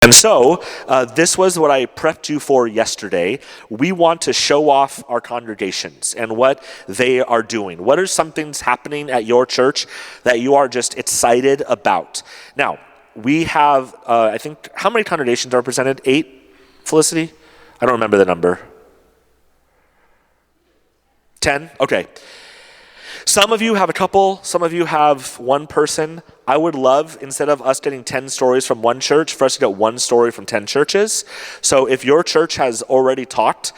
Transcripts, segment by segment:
And so this was what I prepped you for yesterday. We want to show off our congregations and what they are doing. What are some things happening at your church that you are just excited about? Now, we have, I think, how many congregations are represented? 8, Felicity? I don't remember the number. 10? Okay. Some of you have a couple, some of you have one person. I would love, instead of us getting 10 stories from one church, for us to get one story from 10 churches. So if your church has already talked,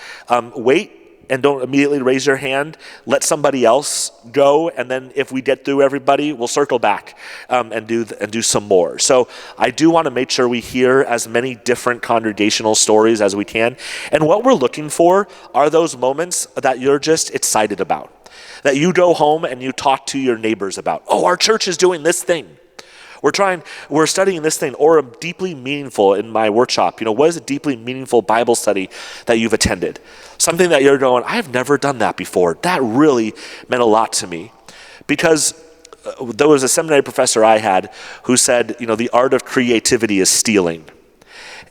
wait and don't immediately raise your hand. Let somebody else go, and then if we get through everybody, we'll circle back and do some more. So I do want to make sure we hear as many different congregational stories as we can. And what we're looking for are those moments that you're just excited about. That you go home and you talk to your neighbors about, oh, our church is doing this thing. We're studying this thing, or deeply meaningful in my workshop. What is a deeply meaningful Bible study that you've attended? Something that you're going, I have never done that before. That really meant a lot to me. Because there was a seminary professor I had who said, the art of creativity is stealing.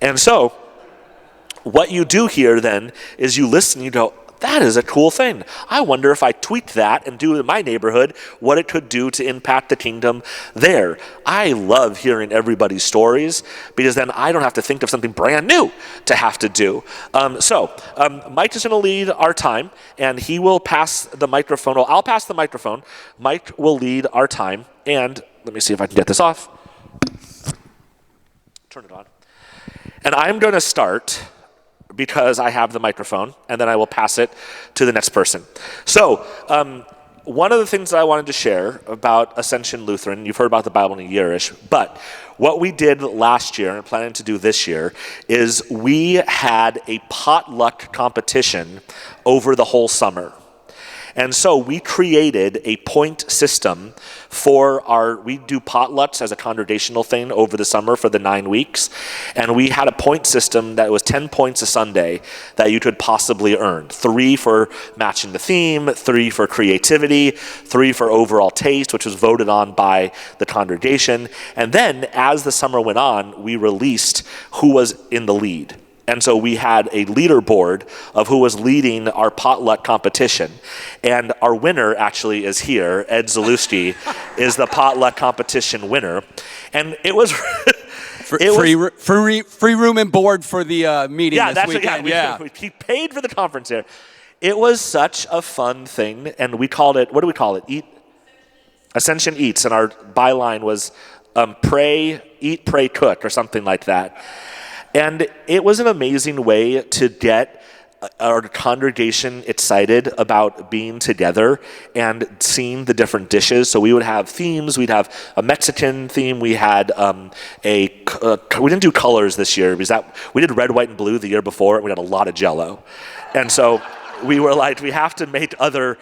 And so what you do here then is you listen, you go, that is a cool thing. I wonder if I tweak that and do it in my neighborhood, what it could do to impact the kingdom there. I love hearing everybody's stories because then I don't have to think of something brand new to have to do. So Mike is going to lead our time, and he will pass the microphone. Well, I'll pass the microphone. Mike will lead our time, and let me see if I can get this off. Turn it on. And I'm going to start because I have the microphone, and then I will pass it to the next person. So one of the things that I wanted to share about Ascension Lutheran, you've heard about the Bible in a year-ish, but what we did last year and planning to do this year is we had a potluck competition over the whole summer. And so we created a point system we do potlucks as a congregational thing over the summer for the 9 weeks. And we had a point system that was 10 points a Sunday that you could possibly earn. 3 for matching the theme, 3 for creativity, 3 for overall taste, which was voted on by the congregation. And then as the summer went on, we released who was in the lead. And so we had a leaderboard of who was leading our potluck competition. And our winner actually is here. Ed Zalewski is the potluck competition winner. And it was... free room and board for the meeting this weekend. We paid for the conference here. It was such a fun thing. And we called it, what do we call it? Ascension Eats. And our byline was eat, pray, cook, or something like that. And it was an amazing way to get our congregation excited about being together and seeing the different dishes. So we would have themes. We'd have a Mexican theme. We had we didn't do colors this year because we did red, white, and blue the year before, and we had a lot of Jell-O. And so we were like, we have to make other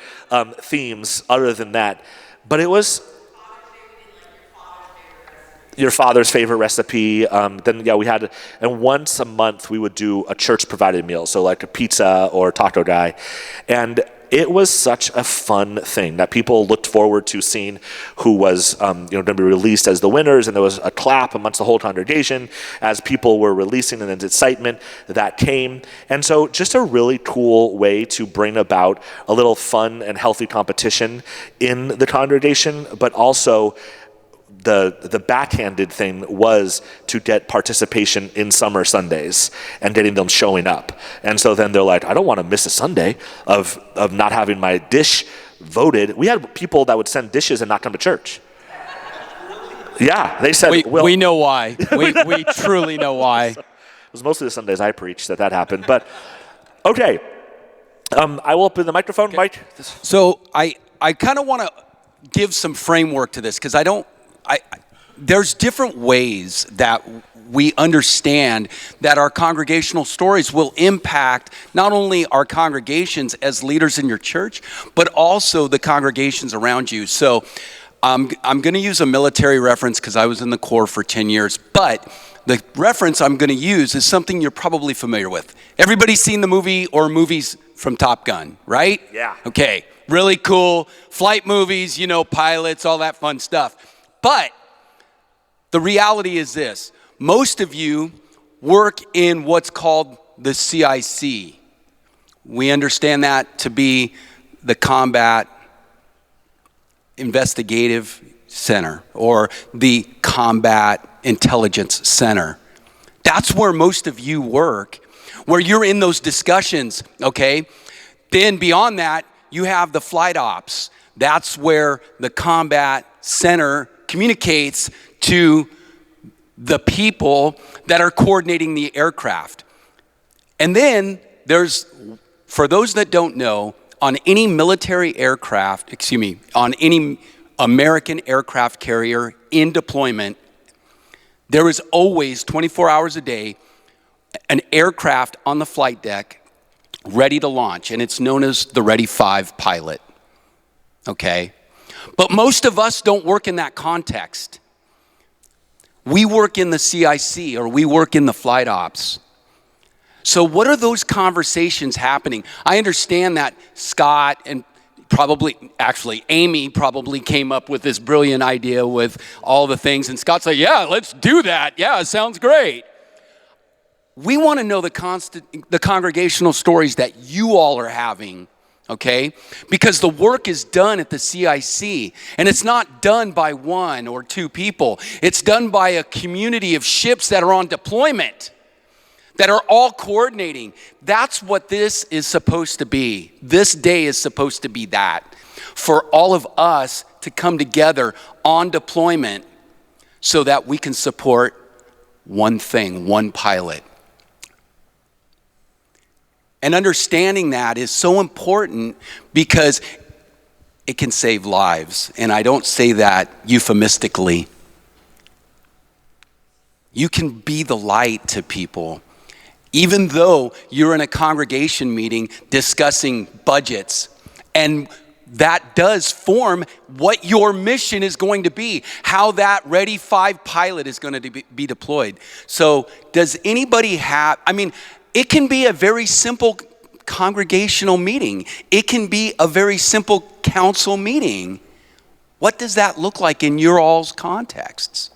themes other than that. But it was... your father's favorite recipe. We had, and once a month we would do a church provided meal. So like a pizza or taco guy. And it was such a fun thing that people looked forward to seeing who was going to be released as the winners. And there was a clap amongst the whole congregation as people were releasing, and then excitement that came. And so just a really cool way to bring about a little fun and healthy competition in the congregation, but also the backhanded thing was to get participation in summer Sundays and getting them showing up. And so then they're like, I don't want to miss a Sunday of not having my dish voted. We had people that would send dishes and not come to church. Yeah, they said, we know why. We truly know why. It was mostly the Sundays I preached that happened. But okay, I will open the microphone, okay. Mike. So I kind of want to give some framework to this because there's different ways that we understand that our congregational stories will impact not only our congregations as leaders in your church, but also the congregations around you. So I'm going to use a military reference because I was in the Corps for 10 years, but the reference I'm going to use is something you're probably familiar with. Everybody's seen the movie or movies from Top Gun, right? Yeah. Okay, really cool. Flight movies, pilots, all that fun stuff. But the reality is this. Most of you work in what's called the CIC. We understand that to be the Combat Investigative Center or the Combat Intelligence Center. That's where most of you work, where you're in those discussions, okay? Then beyond that, you have the flight ops. That's where the Combat Center communicates to the people that are coordinating the aircraft. And then there's, for those that don't know, on any military aircraft, on any American aircraft carrier in deployment, there is always 24 hours a day an aircraft on the flight deck ready to launch, and it's known as the Ready 5 pilot, okay? But most of us don't work in that context. We work in the CIC, or we work in the flight ops. So what are those conversations happening? I understand that Scott and Amy probably came up with this brilliant idea with all the things, and Scott's like, yeah, let's do that. Yeah, it sounds great. We want to know the congregational stories that you all are having, okay? Because the work is done at the CIC, and it's not done by one or two people. It's done by a community of ships that are on deployment, that are all coordinating. That's what this is supposed to be. This day is supposed to be that, for all of us to come together on deployment so that we can support one thing, one pilot. And understanding that is so important because it can save lives. And I don't say that euphemistically. You can be the light to people. Even though you're in a congregation meeting discussing budgets, and that does form what your mission is going to be, how that Ready 5 pilot is going to be deployed. So does anybody have, it can be a very simple congregational meeting. It can be a very simple council meeting. What does that look like in your all's contexts?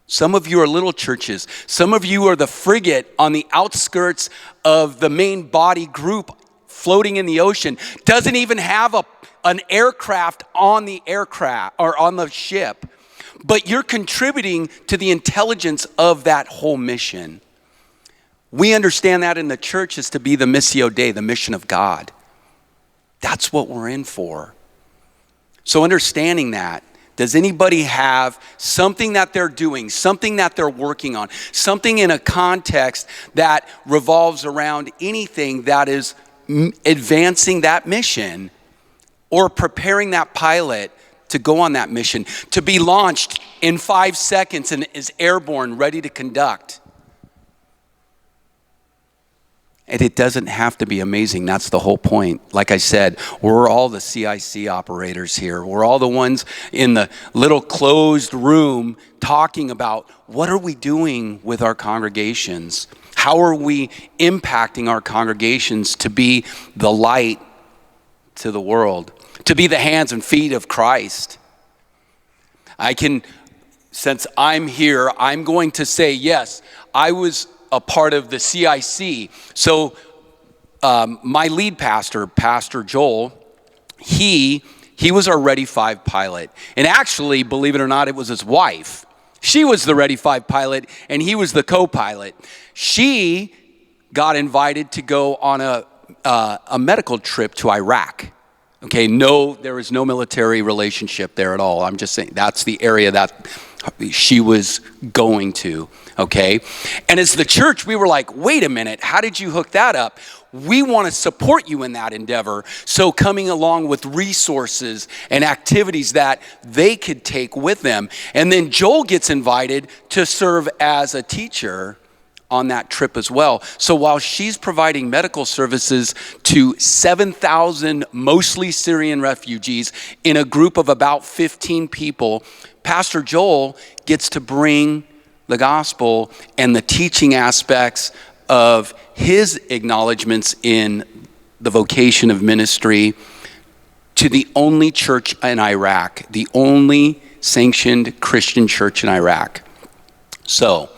Some of you are little churches. Some of you are the frigate on the outskirts of the main body group floating in the ocean. Doesn't even have an aircraft on the aircraft or on the ship. But you're contributing to the intelligence of that whole mission. We understand that in the church is to be the Missio Dei, the mission of God. That's what we're in for. So understanding that, does anybody have something that they're doing, something that they're working on, something in a context that revolves around anything that is advancing that mission or preparing that pilot to go on that mission, to be launched in 5 seconds and is airborne, ready to conduct? And it doesn't have to be amazing. That's the whole point. Like I said, we're all the CIC operators here. We're all the ones in the little closed room talking about what are we doing with our congregations? How are we impacting our congregations to be the light to the world, to be the hands and feet of Christ? Since I'm here, I'm going to say, yes, I was a part of the CIC. So my lead pastor, Pastor Joel, he was our Ready 5 pilot. And actually, believe it or not, it was his wife. She was the Ready 5 pilot, and he was the co-pilot. She got invited to go on a medical trip to Iraq. Okay, no, there was no military relationship there at all. I'm just saying that's the area that she was going to, okay? And as the church, we were like, wait a minute, how did you hook that up? We want to support you in that endeavor. So coming along with resources and activities that they could take with them. And then Joel gets invited to serve as a teacher on that trip as well. So while she's providing medical services to 7,000 mostly Syrian refugees in a group of about 15 people, Pastor Joel gets to bring the gospel and the teaching aspects of his acknowledgments in the vocation of ministry to the only church in Iraq, the only sanctioned Christian church in Iraq. So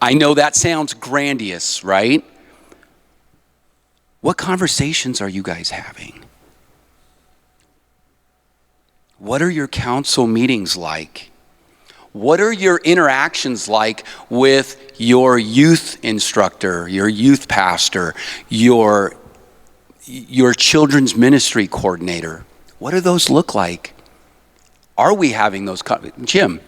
I know that sounds grandiose, right? What conversations are you guys having? What are your council meetings like? What are your interactions like with your youth instructor, your youth pastor, your children's ministry coordinator? What do those look like? Are we having those? Jim?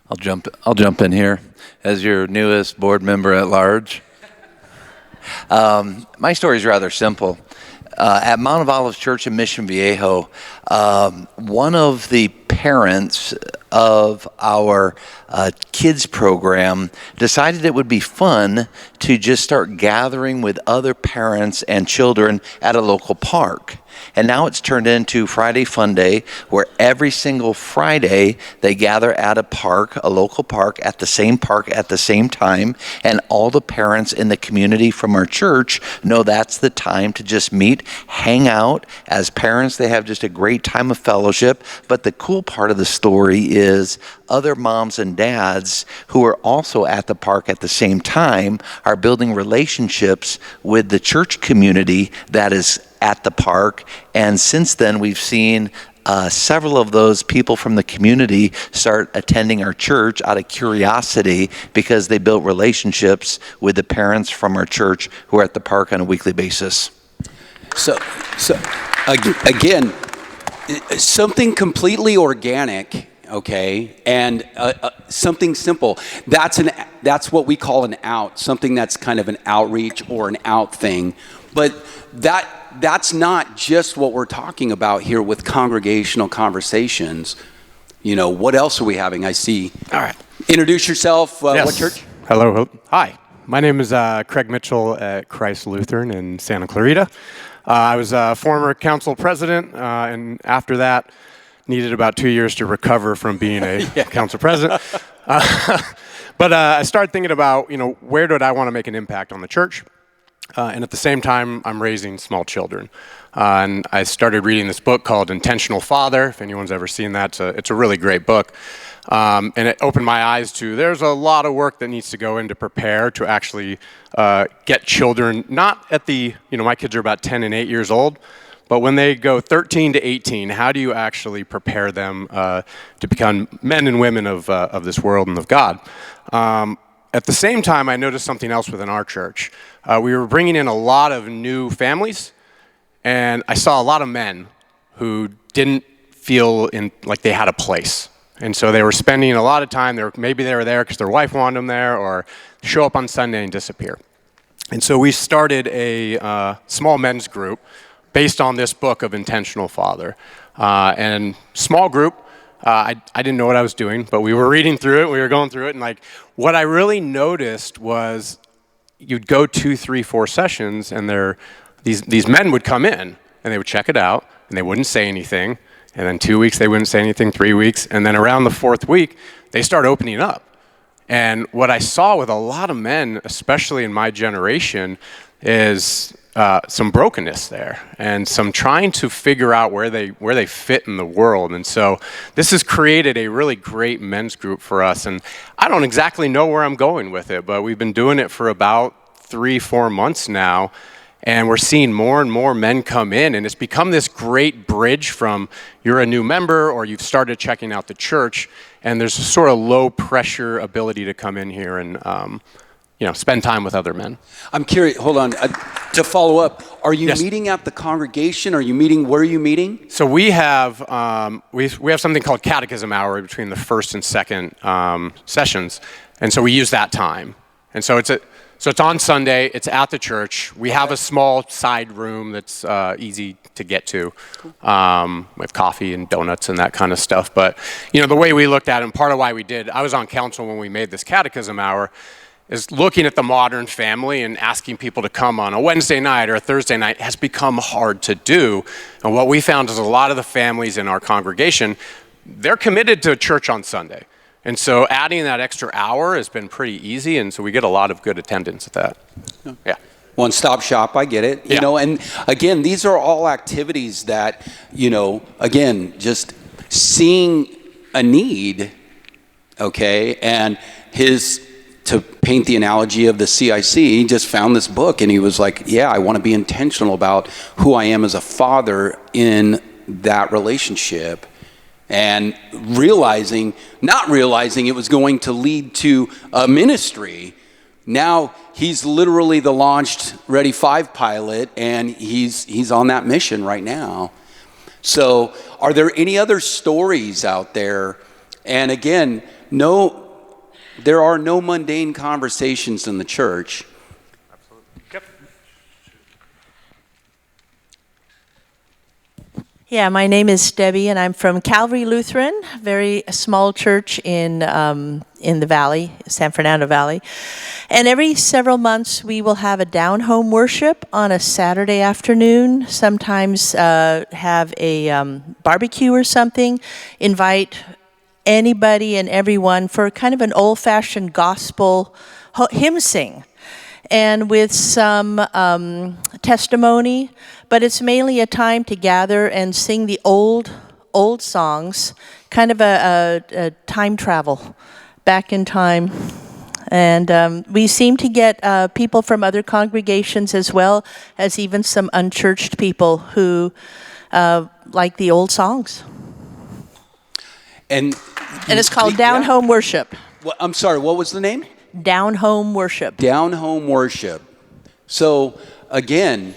I'll jump in here as your newest board member at large. My story is rather simple. At Mount of Olives Church in Mission Viejo, one of the parents of our kids program decided it would be fun to just start gathering with other parents and children at a local park. And now it's turned into Friday Fun Day, where every single Friday they gather at a park, a local park, at the same time, and all the parents in the community from our church know that's the time to just meet, hang out. As parents, they have just a great time of fellowship. But the cool part of the story is other moms and dads who are also at the park at the same time are building relationships with the church community that is at the park. And since then, we've seen several of those people from the community start attending our church out of curiosity because they built relationships with the parents from our church who are at the park on a weekly basis. So again, something completely organic, okay, and something simple. That's what we call an out, something that's kind of an outreach or an out thing. But that's not just what we're talking about here with congregational conversations. You know, what else are we having? I see. All right. Introduce yourself. Yes. What church? Hello. Hi. My name is Craig Mitchell at Christ Lutheran in Santa Clarita. I was a former council president, and after that, needed about 2 years to recover from being a council president. But I started thinking about, where did I want to make an impact on the church? And at the same time, I'm raising small children. And I started reading this book called Intentional Father. If anyone's ever seen that, it's a really great book. And it opened my eyes to there's a lot of work that needs to go in to prepare to actually get children, not at the, my kids are about 10 and 8 years old, but when they go 13 to 18, how do you actually prepare them to become men and women of this world and of God? At the same time, I noticed something else within our church. We were bringing in a lot of new families, and I saw a lot of men who didn't feel like they had a place. And so they were spending a lot of time, maybe they were there because their wife wanted them there, or show up on Sunday and disappear. And so we started a small men's group based on this book of Intentional Father. And small group, I didn't know what I was doing, but we were reading through it, we were going through it, and what I really noticed was you'd go 2, 3, 4 sessions, and these men would come in, and they would check it out, and they wouldn't say anything, and then 2 weeks they wouldn't say anything, 3 weeks, and then around the 4th week, they start opening up. And what I saw with a lot of men, especially in my generation, is some brokenness there and some trying to figure out where they fit in the world. And so this has created a really great men's group for us. And I don't exactly know where I'm going with it, but we've been doing it for about 3-4 months now. And we're seeing more and more men come in, and it's become this great bridge from you're a new member or you've started checking out the church, and there's a sort of low pressure ability to come in here and spend time with other men. I'm curious, hold on, to follow up, are you meeting at the congregation? Where are you meeting? So we have we have something called catechism hour between the first and second sessions, and so we use that time. And so it's on Sunday, it's at the church. We have a small side room that's easy to get to with coffee and donuts and that kind of stuff. But, the way we looked at it, and part of why I was on council when we made this catechism hour, is looking at the modern family and asking people to come on a Wednesday night or a Thursday night has become hard to do. And what we found is a lot of the families in our congregation, they're committed to church on Sunday. And so adding that extra hour has been pretty easy, and so we get a lot of good attendance at that. Yeah. One-stop shop, I get it. And again, these are all activities that, again, just seeing a need, okay? And to paint the analogy of the CIC, he just found this book and he was like, yeah, I want to be intentional about who I am as a father in that relationship. And not realizing it was going to lead to a ministry. Now he's literally the launched Ready 5 pilot, and he's on that mission right now. So are there any other stories out there? And again, there are no mundane conversations in the church. Absolutely. Yep. Yeah, my name is Debbie, and I'm from Calvary Lutheran, a very small church in the Valley, San Fernando Valley. And every several months, we will have a down-home worship on a Saturday afternoon. Sometimes have a barbecue or something. Invite anybody and everyone for kind of an old-fashioned gospel hymn sing, and with some testimony. But it's mainly a time to gather and sing the old songs, kind of a time travel back in time. And we seem to get people from other congregations as well as even some unchurched people who like the old songs. And it's called Down Home Worship. Well, I'm sorry, what was the name? Down Home Worship. Down Home Worship. So again,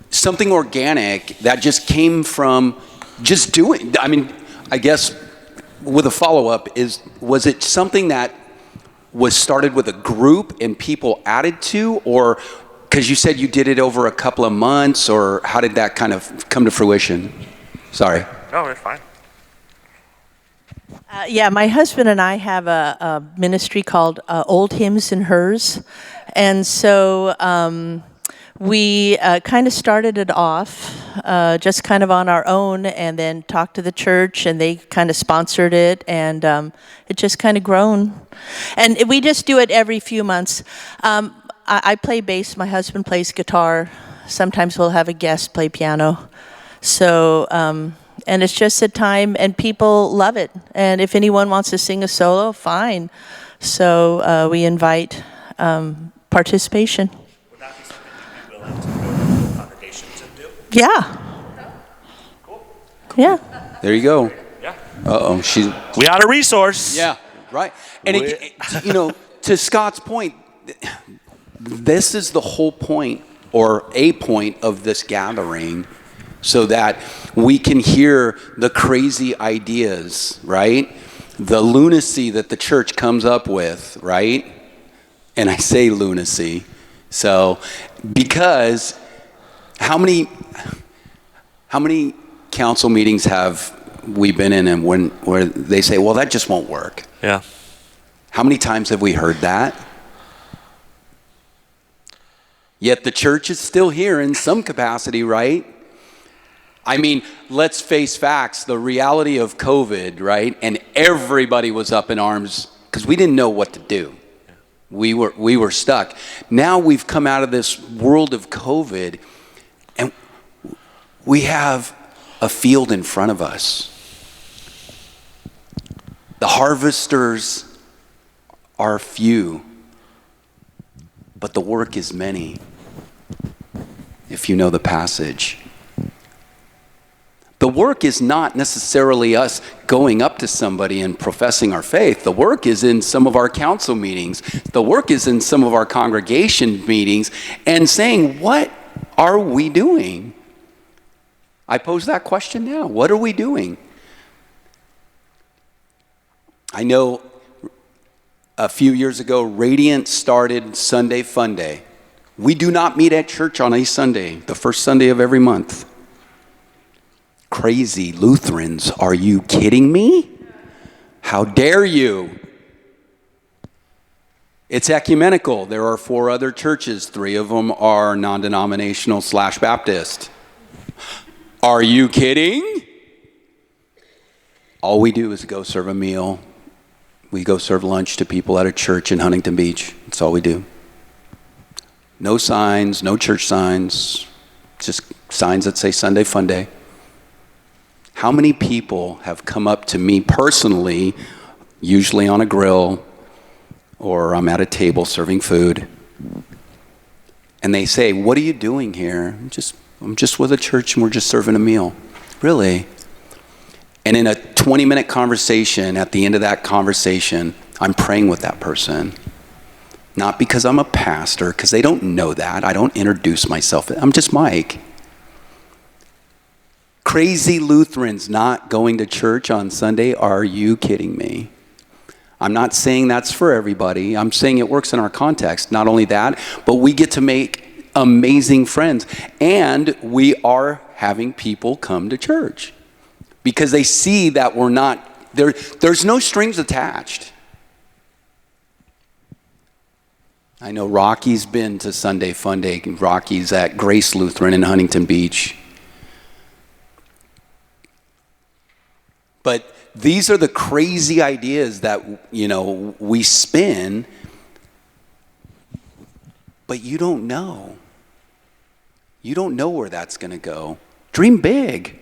something organic that just came from just doing. I mean, I guess with a follow-up was it something that was started with a group and people added to, or because you said you did it over a couple of months, or how did that kind of come to fruition? Sorry. No, it's fine. Yeah, my husband and I have a ministry called Old Hymns and Hers. And so we kind of started it off just kind of on our own, and then talked to the church, and they kind of sponsored it, and it just kind of grown. And we just do it every few months. I play bass, my husband plays guitar. Sometimes we'll have a guest play piano. So, and it's just a time, and people love it. And if anyone wants to sing a solo, fine. So we invite participation. Would that be something you'd be willing to go to congregations and do? Yeah. Cool. Yeah. There you go. Yeah. Uh-oh, We had a resource. Yeah, right. And to Scott's point, this is the whole point, or a point of this gathering, so that we can hear the crazy ideas, right? The lunacy that the church comes up with, right? And I say lunacy. So, because how many council meetings have we been in, and where they say, well, that just won't work? Yeah. How many times have we heard that? Yet the church is still here in some capacity, right? I mean, let's face facts, the reality of COVID, right? And everybody was up in arms because we didn't know what to do. We were stuck. Now we've come out of this world of COVID, and we have a field in front of us. The harvesters are few, but the work is many, if you know the passage. The work is not necessarily us going up to somebody and professing our faith. The work is in some of our council meetings. The work is in some of our congregation meetings, and saying, what are we doing? I pose that question now. What are we doing? I know a few years ago, Radiant started Sunday Fun Day. We do not meet at church on a Sunday, the first Sunday of every month. Crazy Lutherans, are you kidding me? How dare you? It's ecumenical. There are 4 other churches. 3 of them are non-denominational / Baptist. Are you kidding? All we do is go serve a meal. We go serve lunch to people at a church in Huntington Beach. That's all we do. No signs, no church signs, just signs that say Sunday Fun Day. How many people have come up to me personally, usually on a grill, or I'm at a table serving food, and they say, "What are you doing here?" I'm just with a church and we're just serving a meal. Really? And in a 20-minute conversation, at the end of that conversation, I'm praying with that person. Not because I'm a pastor, because they don't know that. I don't introduce myself. I'm just Mike. Crazy Lutherans not going to church on Sunday? Are you kidding me? I'm not saying that's for everybody. I'm saying it works in our context. Not only that, but we get to make amazing friends. And we are having people come to church because they see that we're not, there's no strings attached. I know Rocky's been to Sunday Fun Day. Rocky's at Grace Lutheran in Huntington Beach. But these are the crazy ideas that, we spin, but you don't know. You don't know where that's going to go. Dream big.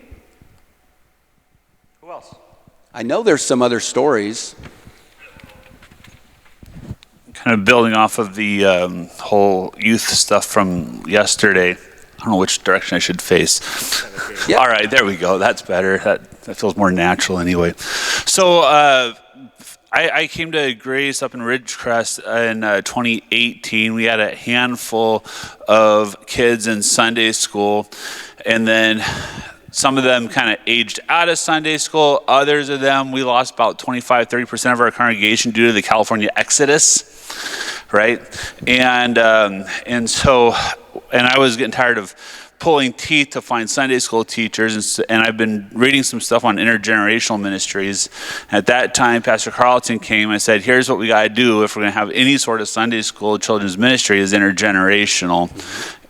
Who else? I know there's some other stories. Kind of building off of the whole youth stuff from yesterday. I don't know which direction I should face. Yep. All right, there we go. That's better. That feels more natural anyway. So I came to Grace up in Ridgecrest in 2018. We had a handful of kids in Sunday school, and then some of them kind of aged out of Sunday school. Others of them, we lost about 25-30% of our congregation due to the California exodus, right? And I was getting tired of pulling teeth to find Sunday school teachers, and I've been reading some stuff on intergenerational ministries. At that time, Pastor Carlton came and said, here's what we got to do if we're going to have any sort of Sunday school children's ministry is intergenerational.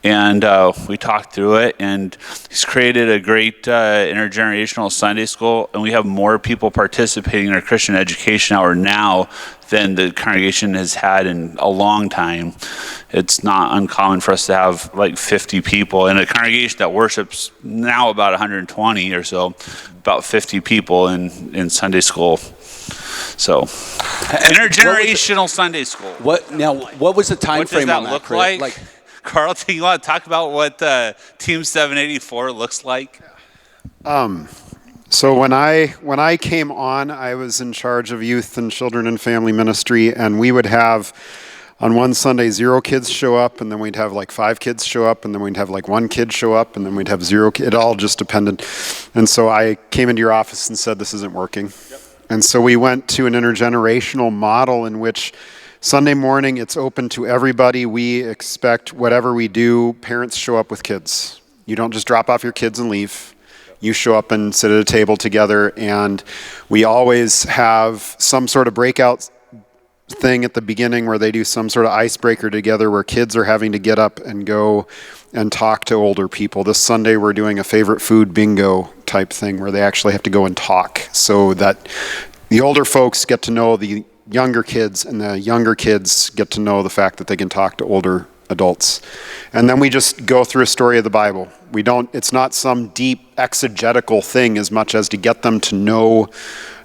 And we talked through it, and he's created a great intergenerational Sunday school, and we have more people participating in our Christian education hour now than the congregation has had in a long time. It's not uncommon for us to have like 50 people in a congregation that worships now about 120 or so, about 50 people in Sunday school. So, intergenerational Sunday school. What was the time What frame does that on that? look Chris? like? Carlton, you want to talk about what Team 784 looks like? So when I came on, I was in charge of youth and children and family ministry, and we would have on one Sunday 0 kids show up, and then we'd have like 5 kids show up, and then we'd have like 1 kid show up, and then we'd have 0. It all just depended. And so I came into your office and said, this isn't working. Yep. And so we went to an intergenerational model in which Sunday morning, it's open to everybody. We expect whatever we do, parents show up with kids. You don't just drop off your kids and leave. You show up and sit at a table together, and we always have some sort of breakout thing at the beginning where they do some sort of icebreaker together where kids are having to get up and go and talk to older people. This Sunday, we're doing a favorite food bingo type thing where they actually have to go and talk so that the older folks get to know the younger kids, and the younger kids get to know the fact that they can talk to older adults. And then we just go through a story of the Bible. It's not some deep exegetical thing as much as to get them to know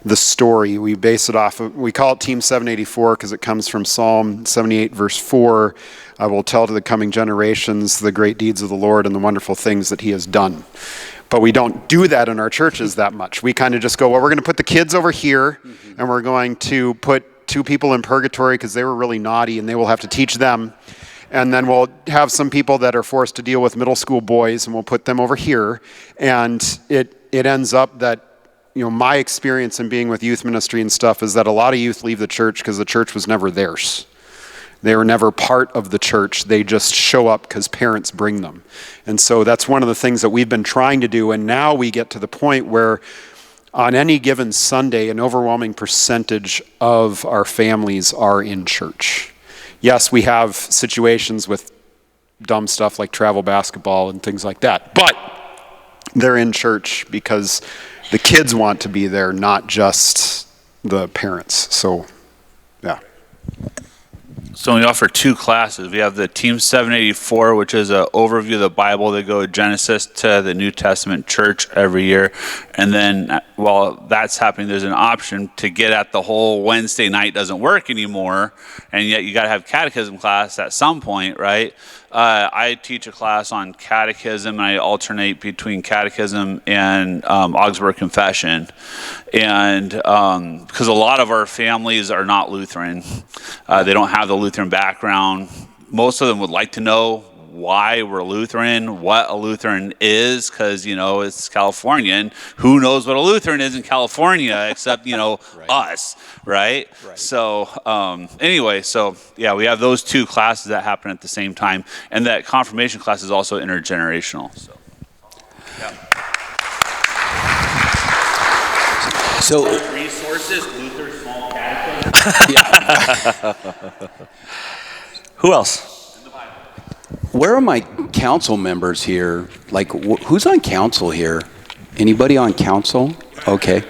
the story. We base it off of, we call it Team 784 because it comes from Psalm 78 verse 4. I will tell to the coming generations the great deeds of the Lord and the wonderful things that he has done. But we don't do that in our churches that much. We kind of just go, well, we're going to put the kids over here, and we're going to put 2 people in purgatory because they were really naughty, and they will have to teach them. And then we'll have some people that are forced to deal with middle school boys, and we'll put them over here. And it ends up that, my experience in being with youth ministry and stuff is that a lot of youth leave the church because the church was never theirs. They were never part of the church. They just show up because parents bring them. And so that's one of the things that we've been trying to do. And now we get to the point where on any given Sunday, an overwhelming percentage of our families are in church. Yes, we have situations with dumb stuff like travel basketball and things like that, but they're in church because the kids want to be there, not just the parents. So, yeah. So we offer two classes. We have the Team 784, which is an overview of the Bible. They go Genesis to the New Testament church every year. And then while that's happening, there's an option to get at the whole Wednesday night doesn't work anymore, and yet you got to have catechism class at some point, right? I teach a class on catechism, and I alternate between catechism and Augsburg Confession. And because a lot of our families are not Lutheran, they don't have the Lutheran background. Most of them would like to know why we're Lutheran, what a Lutheran is, because, it's California, and who knows what a Lutheran is in California except, us, right? So anyway, we have those two classes that happen at the same time, and that confirmation class is also intergenerational. So resources, Luther Small Catechism. Who else? where are my council members here? Like, who's on council here? Anybody on council? Okay.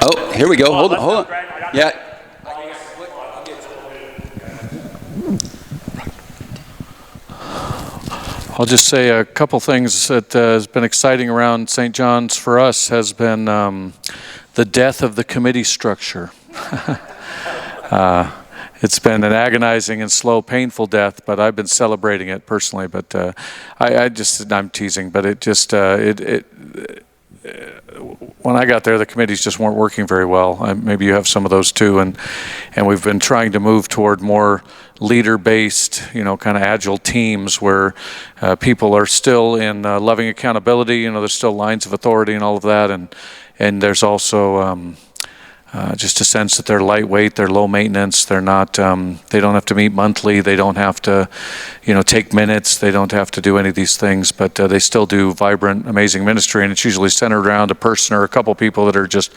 Oh, here we go. Hold on. Yeah. I'll just say a couple things that has been exciting around St. John's for us has been the death of the committee structure. It's been an agonizing and slow, painful death, but I've been celebrating it personally. But I'm teasing, but when I got there, the committees just weren't working very well. Maybe you have some of those too, and we've been trying to move toward more leader-based, kind of agile teams where people are still in loving accountability. There's still lines of authority and all of that, and there's also just a sense that they're lightweight, they're low maintenance, they're not, they don't have to meet monthly, they don't have to, take minutes, they don't have to do any of these things, but they still do vibrant, amazing ministry, and it's usually centered around a person or a couple people that are just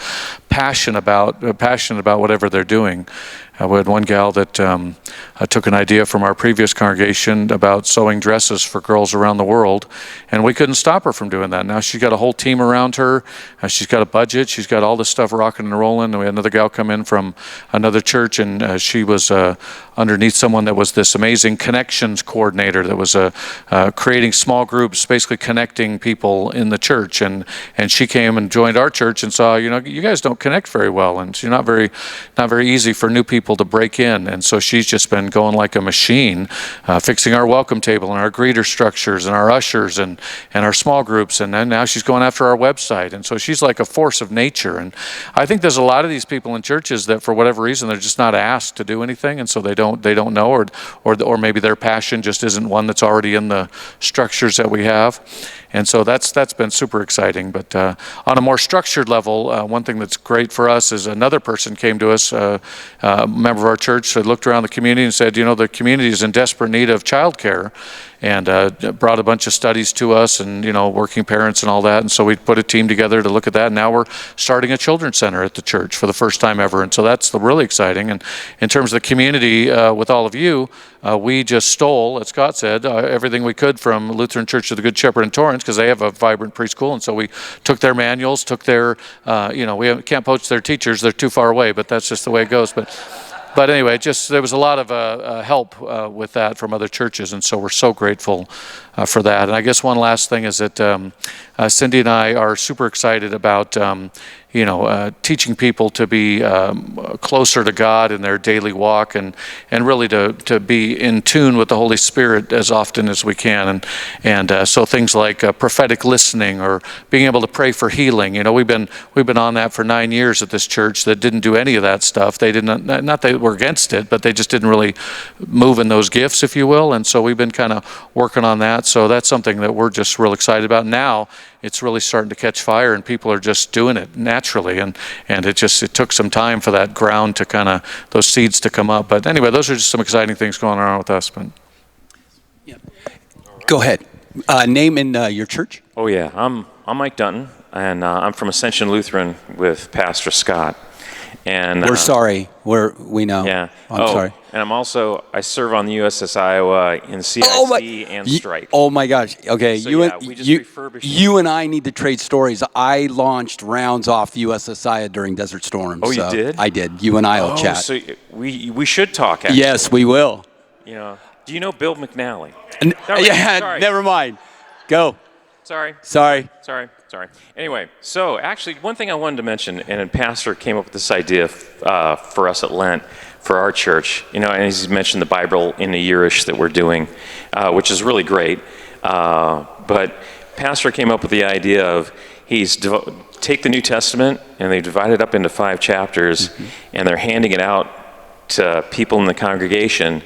passionate about whatever they're doing. We had one gal that took an idea from our previous congregation about sewing dresses for girls around the world, and we couldn't stop her from doing that. Now she's got a whole team around her. She's got a budget. She's got all this stuff rocking and rolling. And we had another gal come in from another church, and she was underneath someone that was this amazing connections coordinator that was creating small groups, basically connecting people in the church. And she came and joined our church and saw, you guys don't connect very well, and you're not very easy for new people to break in. And so she's just been going like a machine, fixing our welcome table and our greeter structures and our ushers and our small groups. And then now she's going after our website. And so she's like a force of nature. And I think there's a lot of these people in churches that for whatever reason, they're just not asked to do anything. And so they don't know, or maybe their passion just isn't one that's already in the structures that we have. And so that's been super exciting. But on a more structured level, one thing that's great for us is another person came to us, a member of our church, looked around the community and said, the community is in desperate need of childcare, and brought a bunch of studies to us and, working parents and all that. And so we put a team together to look at that. And now we're starting a children's center at the church for the first time ever. And so that's really exciting. And in terms of the community, with all of you, we just stole, as Scott said, everything we could from Lutheran Church of the Good Shepherd in Torrance, because they have a vibrant preschool. And so we took their manuals, took their, we can't poach their teachers. They're too far away, but that's just the way it goes. But anyway, there was a lot of help with that from other churches, and so we're so grateful for that. And I guess one last thing is that Cindy and I are super excited about teaching people to be closer to God in their daily walk, and really to be in tune with the Holy Spirit as often as we can. And so things like prophetic listening or being able to pray for healing. We've been on that for 9 years at this church that didn't do any of that stuff. They didn't, not they were against it, but they just didn't really move in those gifts, if you will. And so we've been kind of working on that. So that's something that we're just real excited about. Now it's really starting to catch fire, and people are just doing it naturally. And it took some time for that ground to those seeds to come up. But anyway, those are just some exciting things going on with us. But yeah. Go ahead. Name and your church. Oh yeah, I'm Mike Dunton, and I'm from Ascension Lutheran with Pastor Scott. And We're sorry. We know. Yeah. I'm sorry. And I serve on the USS Iowa in CIC and Strike. Oh my gosh. Okay. So, we just refurbished it. You and I need to trade stories. I launched rounds off the USS Iowa during Desert Storm. Oh, you did? I did. You and I will chat. So we should talk, actually. Yes, we will. Do you know Bill McNally? Sorry. Never mind. Go. Sorry. Anyway, so actually, one thing I wanted to mention, and Pastor came up with this idea for us at Lent, for our church, and he's mentioned the Bible in a yearish that we're doing, which is really great. But Pastor came up with the idea of take the New Testament, and they divide it up into 5 chapters, and they're handing it out to people in the congregation,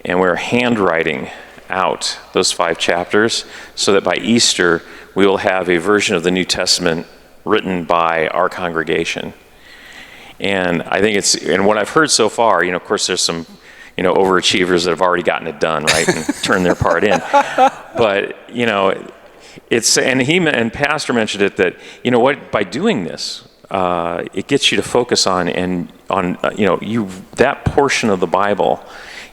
and we're handwriting out those 5 chapters so that by Easter we will have a version of the New Testament written by our congregation. And I think and what I've heard so far, of course there's some, overachievers that have already gotten it done, right, and turned their part in. But, and Pastor mentioned it that, by doing this, it gets you to focus on that portion of the Bible.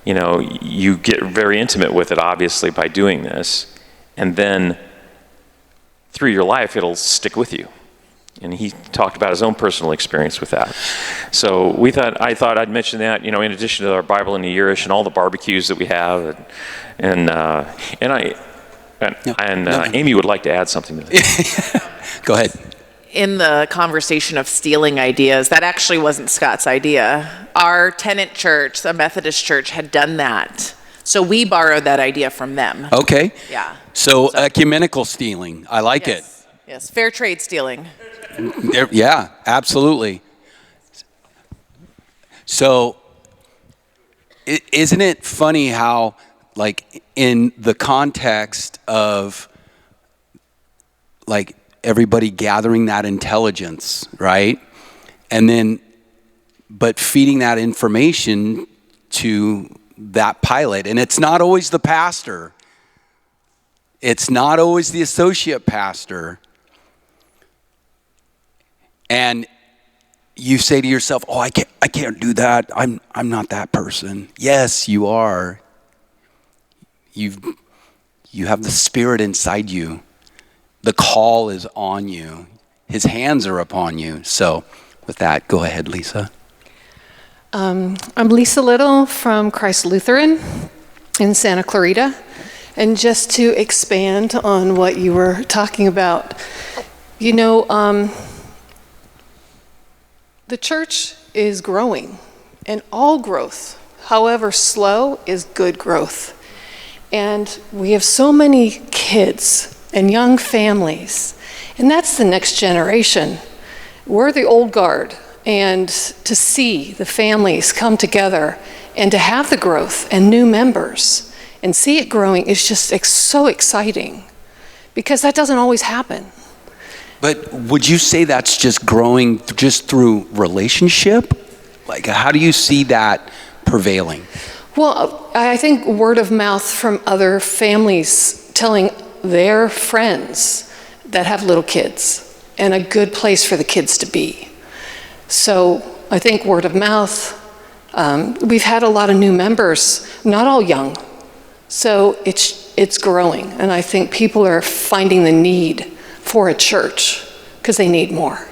You get very intimate with it, obviously, by doing this. And then through your life, it'll stick with you. And he talked about his own personal experience with that. So I thought I'd mention that, in addition to our Bible in the Yearish and all the barbecues that we have. And Amy would like to add something to that. Go ahead. In the conversation of stealing ideas, that actually wasn't Scott's idea. Our tenant church, the Methodist church, had done that. So we borrowed that idea from them. Okay. Yeah. So ecumenical stealing. I like it. Yes, fair trade stealing. Yeah, absolutely. So isn't it funny how, in the context of, everybody gathering that intelligence, right? And then, but feeding that information to that pilot. And it's not always the pastor. It's not always the associate pastor. And you say to yourself, "Oh, I can't do that. I'm not that person." Yes, you are. You have the Spirit inside you. The call is on you. His hands are upon you. So with that, go ahead, Lisa. I'm Lisa Little from Christ Lutheran in Santa Clarita. And just to expand on what you were talking about, the church is growing, and all growth, however slow, is good growth. And we have so many kids and young families, and that's the next generation. We're the old guard, and to see the families come together and to have the growth and new members and see it growing is just so exciting, because that doesn't always happen. But would you say that's just growing just through relationship? How do you see that prevailing? Well, I think word of mouth from other families telling their friends that have little kids, and a good place for the kids to be. So I think word of mouth. We've had a lot of new members, not all young. So it's growing, and I think people are finding the need for a church because they need more.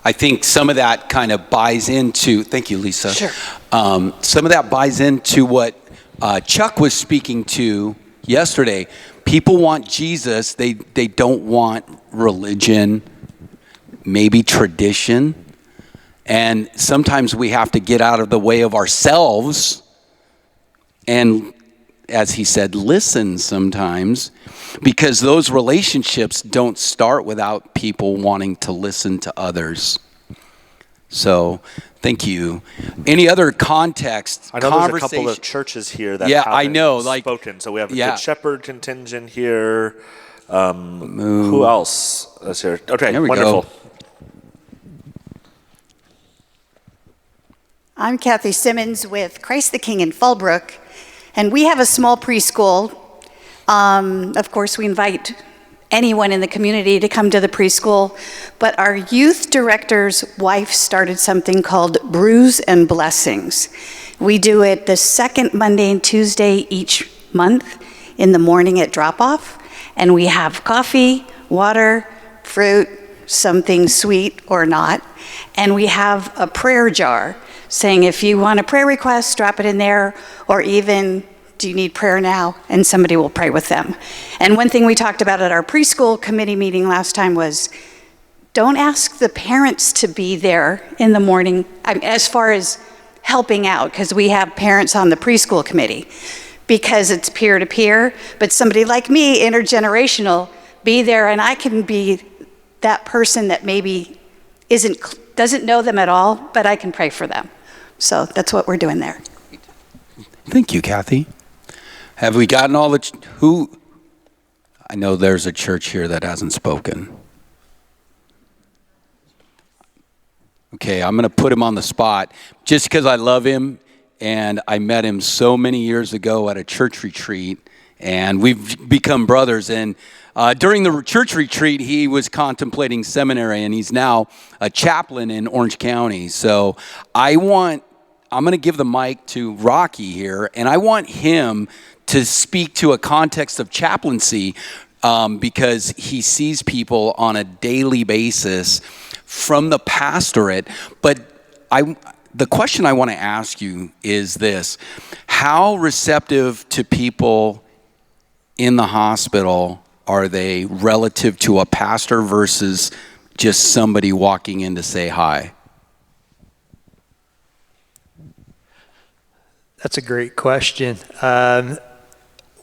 I think some of that kind of buys into, thank you, Lisa. Sure. Some of that buys into what Chuck was speaking to yesterday. People want Jesus, they don't want religion, maybe tradition. And sometimes we have to get out of the way of ourselves and, as he said, listen sometimes, because those relationships don't start without people wanting to listen to others. So, thank you. Any other context? I know there's a couple of churches here that haven't spoken. So we have a Good Shepherd contingent here. Who else is here? Okay, wonderful. Go. I'm Kathy Simmons with Christ the King in Fallbrook, and we have a small preschool. Of course, we invite anyone in the community to come to the preschool, but our youth director's wife started something called Brews and Blessings. We do it the second Monday and Tuesday each month in the morning at drop-off, and we have coffee, water, fruit, something sweet or not, and we have a prayer jar saying if you want a prayer request, drop it in there, or even do you need prayer now? And somebody will pray with them. And one thing we talked about at our preschool committee meeting last time was don't ask the parents to be there in the morning as far as helping out, because we have parents on the preschool committee, because it's peer-to-peer, but somebody like me, intergenerational, be there, and I can be that person that maybe doesn't know them at all, but I can pray for them. So that's what we're doing there. Thank you, Kathy. Have we gotten all the, I know there's a church here that hasn't spoken. Okay, I'm going to put him on the spot just because I love him, and I met him so many years ago at a church retreat, and we've become brothers. And during the church retreat, he was contemplating seminary, and he's now a chaplain in Orange County. So I'm going to give the mic to Rocky here, and I want him to speak to a context of chaplaincy because he sees people on a daily basis from the pastorate. But the question I want to ask you is this: how receptive to people in the hospital are they relative to a pastor versus just somebody walking in to say hi? That's a great question.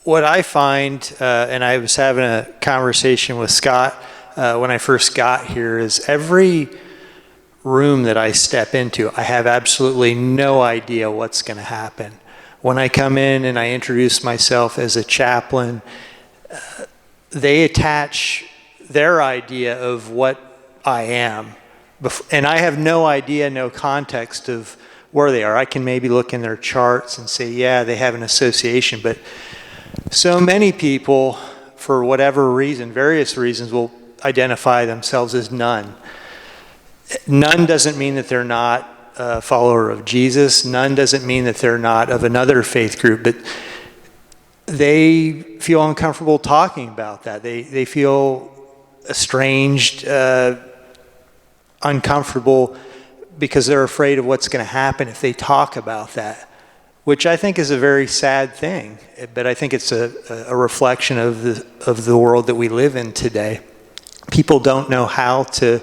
What I find, and I was having a conversation with Scott when I first got here, is every room that I step into, I have absolutely no idea what's going to happen. When I come in and I introduce myself as a chaplain, they attach their idea of what I am. And I have no idea, no context of where they are. I can maybe look in their charts and say, yeah, they have an association, but so many people, for whatever reason, various reasons, will identify themselves as none. None doesn't mean that they're not a follower of Jesus. None doesn't mean that they're not of another faith group, but they feel uncomfortable talking about that. They feel estranged, uncomfortable, because they're afraid of what's going to happen if they talk about that, which I think is a very sad thing. But I think it's a reflection of the world that we live in today. People don't know how to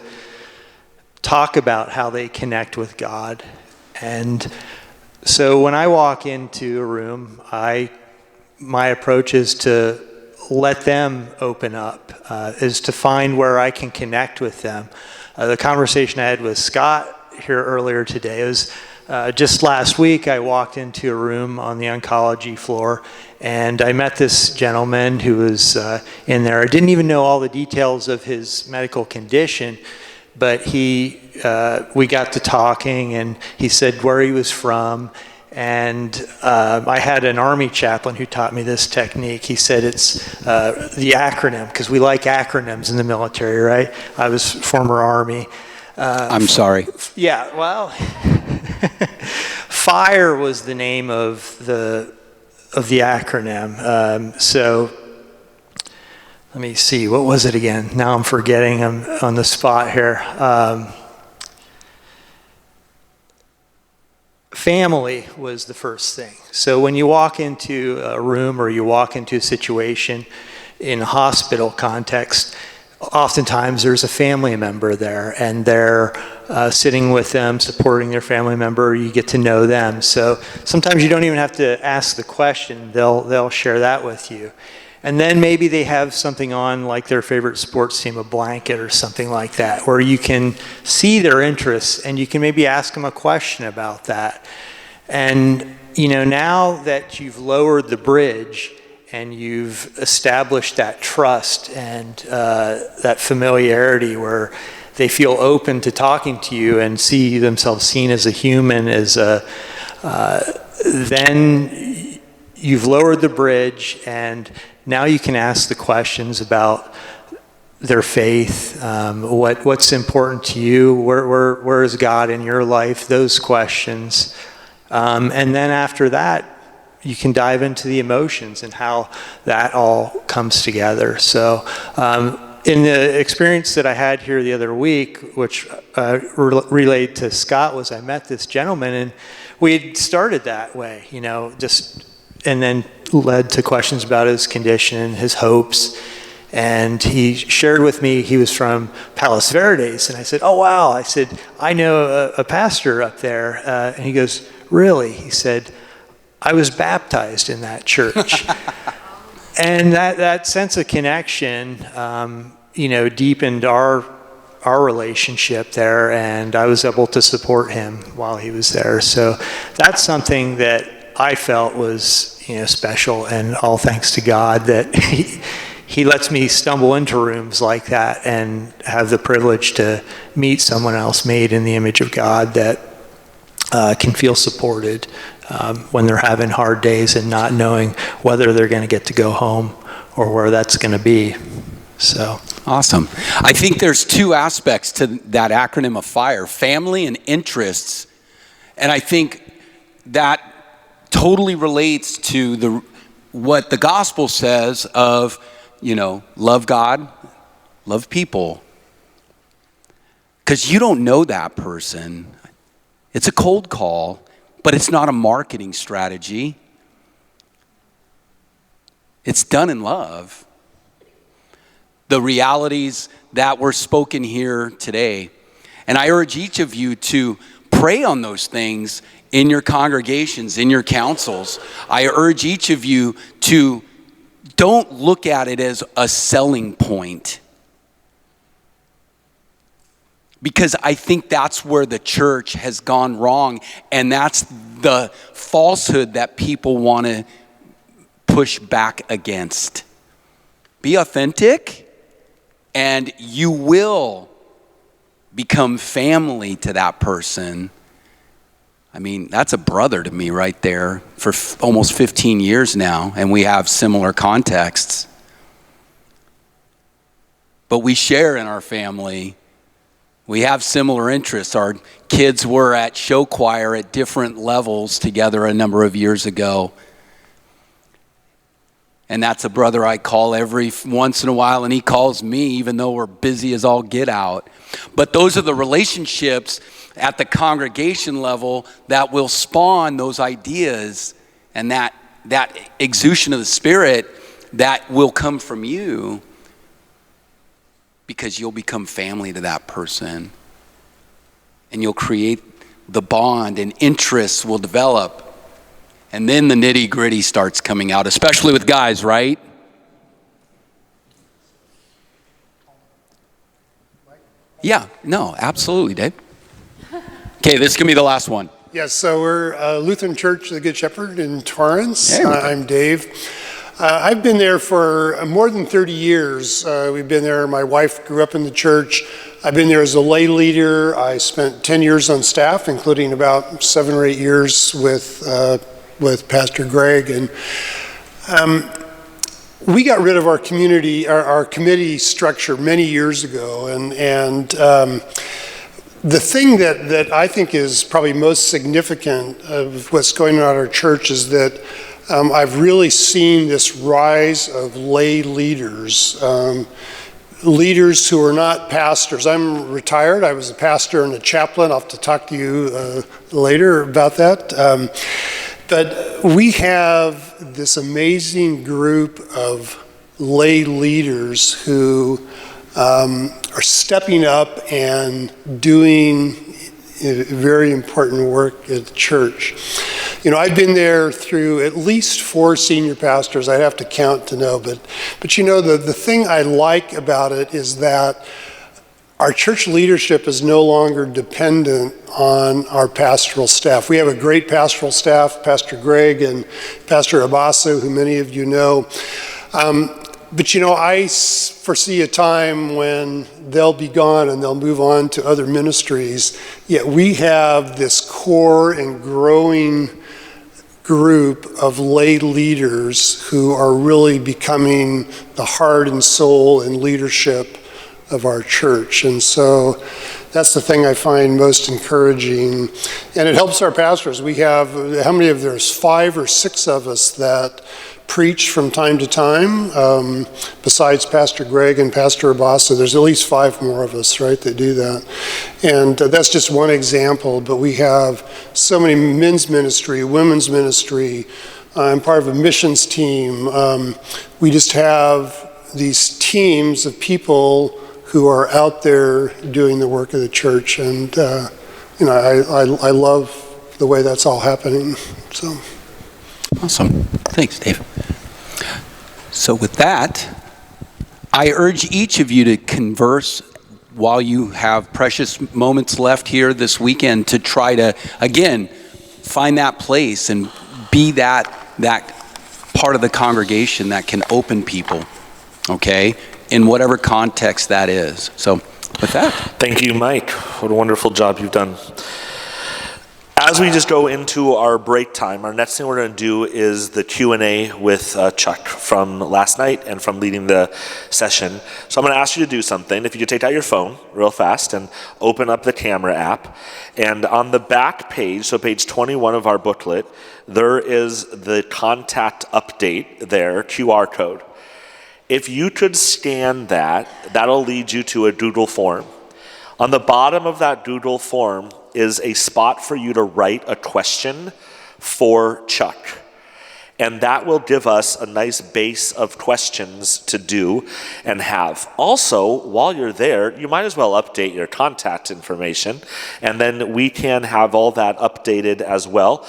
talk about how they connect with God. And so when I walk into a room, my approach is to let them open up, is to find where I can connect with them. The conversation I had with Scott here earlier today was just last week. I walked into a room on the oncology floor, and I met this gentleman who was in there. I didn't even know all the details of his medical condition, but we got to talking, and he said where he was from. And I had an Army chaplain who taught me this technique. He said it's the acronym, because we like acronyms in the military, right? I was former Army. I'm sorry. Yeah, well, FIRE was the name of the acronym. So let me see, what was it again? Now I'm forgetting. I'm on the spot here. Family was the first thing. So when you walk into a room or you walk into a situation in a hospital context, oftentimes there's a family member there, and they're sitting with them, supporting their family member. You get to know them. So sometimes you don't even have to ask the question. They'll share that with you. And then maybe they have something on, like their favorite sports team, a blanket or something like that, where you can see their interests and you can maybe ask them a question about that. And now that you've lowered the bridge and you've established that trust and that familiarity where they feel open to talking to you and see themselves seen as a human, then you've lowered the bridge, and now you can ask the questions about their faith, what's important to you, where is God in your life, those questions. And then after that, you can dive into the emotions and how that all comes together. So in the experience that I had here the other week, which relayed to Scott, was I met this gentleman, and we had started that way, and then led to questions about his condition, his hopes. And he shared with me he was from Palos Verdes. And I said, oh, wow. I said, I know a pastor up there. And he goes, really? He said, I was baptized in that church. And that sense of connection, deepened our relationship there. And I was able to support him while he was there. So that's something that I felt was, special, and all thanks to God that he lets me stumble into rooms like that and have the privilege to meet someone else made in the image of God that can feel supported when they're having hard days and not knowing whether they're going to get to go home or where that's going to be. So awesome. I think there's two aspects to that acronym of FIRE: family and interests. And I think that totally relates to what the gospel says of, love God, love people. Because you don't know that person. It's a cold call, but it's not a marketing strategy. It's done in love. The realities that were spoken here today. And I urge each of you to pray on those things in your congregations, in your councils. I urge each of you to don't look at it as a selling point. Because I think that's where the church has gone wrong, and that's the falsehood that people want to push back against. Be authentic, and you will become family to that person. I mean, that's a brother to me right there for almost 15 years now, and we have similar contexts. But we share in our family. We have similar interests. Our kids were at show choir at different levels together a number of years ago. And that's a brother I call every once in a while, and he calls me even though we're busy as all get out. But those are the relationships at the congregation level that will spawn those ideas and that exusion of the Spirit that will come from you, because you'll become family to that person. And you'll create the bond, and interests will develop. And then the nitty-gritty starts coming out, especially with guys, right? Yeah, no, absolutely, Dave. Okay, this can be the last one. Yes, so we're Lutheran Church of the Good Shepherd in Torrance. Hey, I'm Dave. I've been there for more than 30 years. We've been there. My wife grew up in the church. I've been there as a lay leader. I spent 10 years on staff, including about 7 or 8 years with Pastor Greg. And we got rid of our committee structure many years ago. And the thing that I think is probably most significant of what's going on at our church is that I've really seen this rise of lay leaders, leaders who are not pastors. I'm retired. I was a pastor and a chaplain. I'll have to talk to you later about that. But we have this amazing group of lay leaders who are stepping up and doing very important work at the church. I've been there through at least 4 senior pastors. I'd have to count to know, but the thing I like about it is that our church leadership is no longer dependent on our pastoral staff. We have a great pastoral staff, Pastor Greg and Pastor Abasu, who many of you know. But I foresee a time when they'll be gone and they'll move on to other ministries. Yet we have this core and growing group of lay leaders who are really becoming the heart and soul and leadership of our church. And so that's the thing I find most encouraging. And it helps our pastors. We have, how many of there's 5 or 6 of us that preach from time to time, besides Pastor Greg and Pastor Abasa. There's at least 5 more of us, right, that do that. And that's just one example, but we have so many men's ministry, women's ministry. I'm part of a missions team. We just have these teams of people who are out there doing the work of the church. And, I love the way that's all happening, so. Awesome. Thanks, Dave. So with that, I urge each of you to converse while you have precious moments left here this weekend to try to, again, find that place and be that part of the congregation that can open people, okay, in whatever context that is. So with that. Thank you, Mike. What a wonderful job you've done. As we just go into our break time, our next thing we're going to do is the Q&A with Chuck from last night and from leading the session. So I'm going to ask you to do something. If you could take out your phone real fast and open up the camera app. And on the back page, so page 21 of our booklet, there is the contact update there, QR code. If you could scan that, that'll lead you to a Doodle form. On the bottom of that Doodle form is a spot for you to write a question for Chuck. And that will give us a nice base of questions to do and have. Also, while you're there, you might as well update your contact information, and then we can have all that updated as well,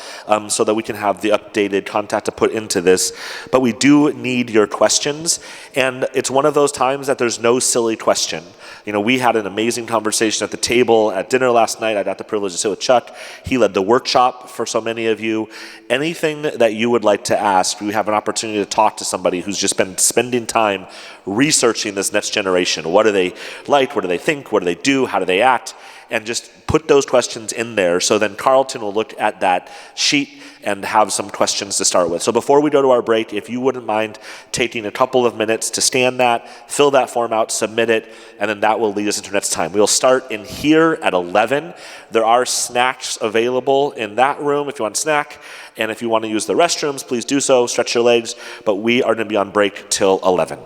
so that we can have the updated contact to put into this. But we do need your questions, and it's one of those times that there's no silly question. You know, we had an amazing conversation at the table at dinner last night. I got the privilege to sit with Chuck. He led the workshop for so many of you. Anything that you would like to ask, we have an opportunity to talk to somebody who's just been spending time researching this next generation. What do they like? What do they think? What do they do? How do they act? And just put those questions in there. So then Carlton will look at that sheet and have some questions to start with. So before we go to our break, if you wouldn't mind taking a couple of minutes to scan that, fill that form out, submit it, and then that will lead us into next time. We'll start in here at 11. There are snacks available in that room if you want a snack. And if you want to use the restrooms, please do so, stretch your legs. But we are going to be on break till 11.